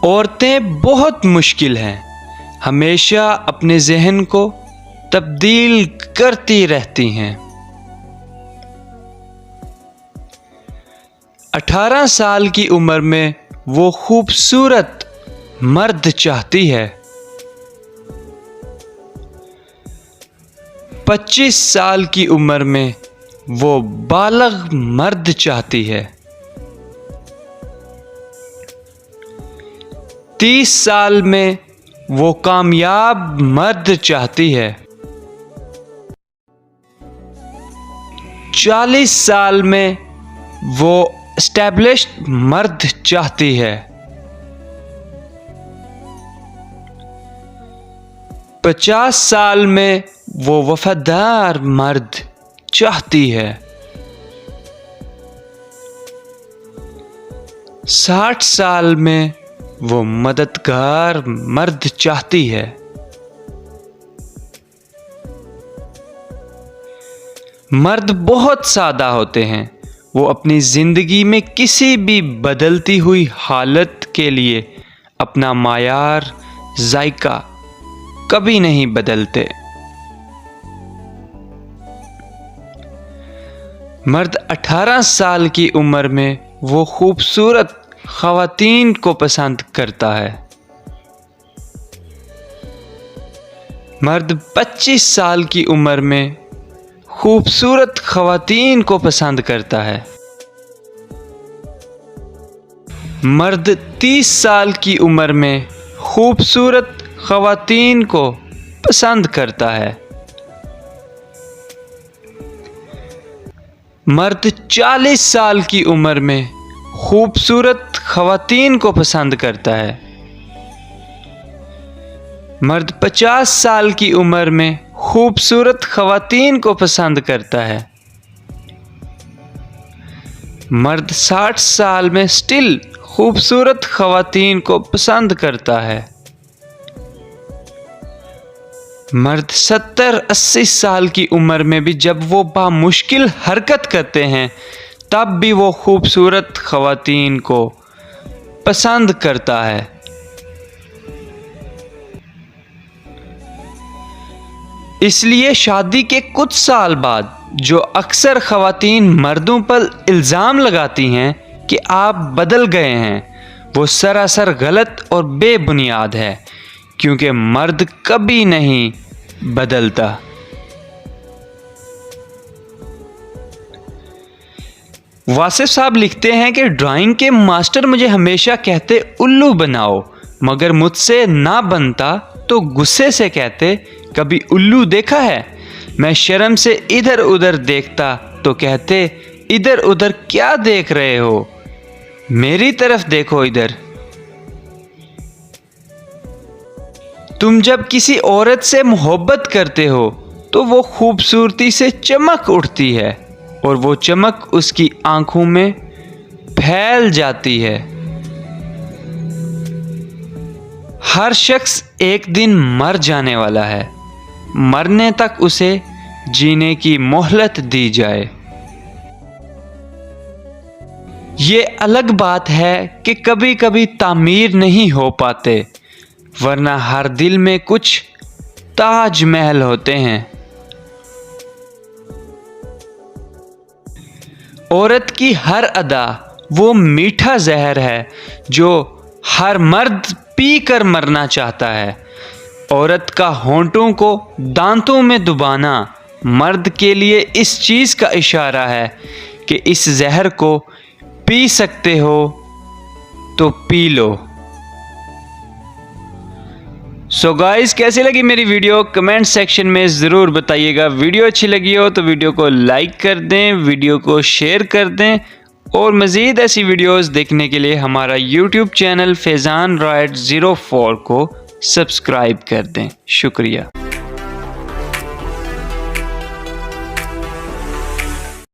عورتیں بہت مشکل ہیں، ہمیشہ اپنے ذہن کو تبدیل کرتی رہتی ہیں۔ 18 سال کی عمر میں وہ خوبصورت مرد چاہتی ہے، 25 سال کی عمر میں وہ بالغ مرد چاہتی ہے، 30 سال میں وہ کامیاب مرد چاہتی ہے، 40 سال میں وہ اسٹیبلشڈ مرد چاہتی ہے، 50 سال میں وہ وفادار مرد چاہتی ہے، 60 سال میں وہ مددگار مرد چاہتی ہے۔ مرد بہت سادہ ہوتے ہیں، وہ اپنی زندگی میں کسی بھی بدلتی ہوئی حالت کے لیے اپنا معیار ذائقہ کبھی نہیں بدلتے۔ مرد 18 سال کی عمر میں وہ خوبصورت خواتین کو پسند کرتا ہے، مرد 25 سال کی عمر میں خوبصورت خواتین کو پسند کرتا ہے، مرد 30 سال کی عمر میں خوبصورت خواتین کو پسند کرتا ہے، مرد 40 سال کی عمر میں خوبصورت خواتین کو پسند کرتا ہے، مرد 50 سال کی عمر میں خوبصورت خواتین کو پسند کرتا ہے، مرد 60 سال میں سٹل خوبصورت خواتین کو پسند کرتا ہے، مرد 70-80 سال کی عمر میں بھی جب وہ بامشکل حرکت کرتے ہیں تب بھی وہ خوبصورت خواتین کو پسند کرتا ہے۔ اس لیے شادی کے کچھ سال بعد جو اکثر خواتین مردوں پر الزام لگاتی ہیں کہ آپ بدل گئے ہیں، وہ سراسر غلط اور بے بنیاد ہے، کیونکہ مرد کبھی نہیں بدلتا۔ واصف صاحب لکھتے ہیں کہ ڈرائنگ کے ماسٹر مجھے ہمیشہ کہتے الو بناؤ، مگر مجھ سے نہ بنتا تو غصے سے کہتے کبھی الو دیکھا ہے؟ میں شرم سے ادھر ادھر دیکھتا تو کہتے ادھر ادھر کیا دیکھ رہے ہو، میری طرف دیکھو ادھر۔ تم جب کسی عورت سے محبت کرتے ہو تو وہ خوبصورتی سے چمک اٹھتی ہے اور وہ چمک اس کی آنکھوں میں پھیل جاتی ہے۔ ہر شخص ایک دن مر جانے والا ہے، مرنے تک اسے جینے کی مہلت دی جائے۔ یہ الگ بات ہے کہ کبھی کبھی تعمیر نہیں ہو پاتے، ورنہ ہر دل میں کچھ تاج محل ہوتے ہیں۔ عورت کی ہر ادا وہ میٹھا زہر ہے جو ہر مرد پی کر مرنا چاہتا ہے۔ عورت کا ہونٹوں کو دانتوں میں دبانا مرد کے لیے اس چیز کا اشارہ ہے کہ اس زہر کو پی سکتے ہو تو پی لو۔ سو گائز، کیسی لگی میری ویڈیو کمنٹ سیکشن میں ضرور بتائیے گا۔ ویڈیو اچھی لگی ہو تو ویڈیو کو لائک کر دیں، ویڈیو کو شیئر کر دیں، اور مزید ایسی ویڈیوز دیکھنے کے لیے ہمارا یوٹیوب چینل فیضان رائٹ 04 کو سبسکرائب کر دیں۔ شکریہ۔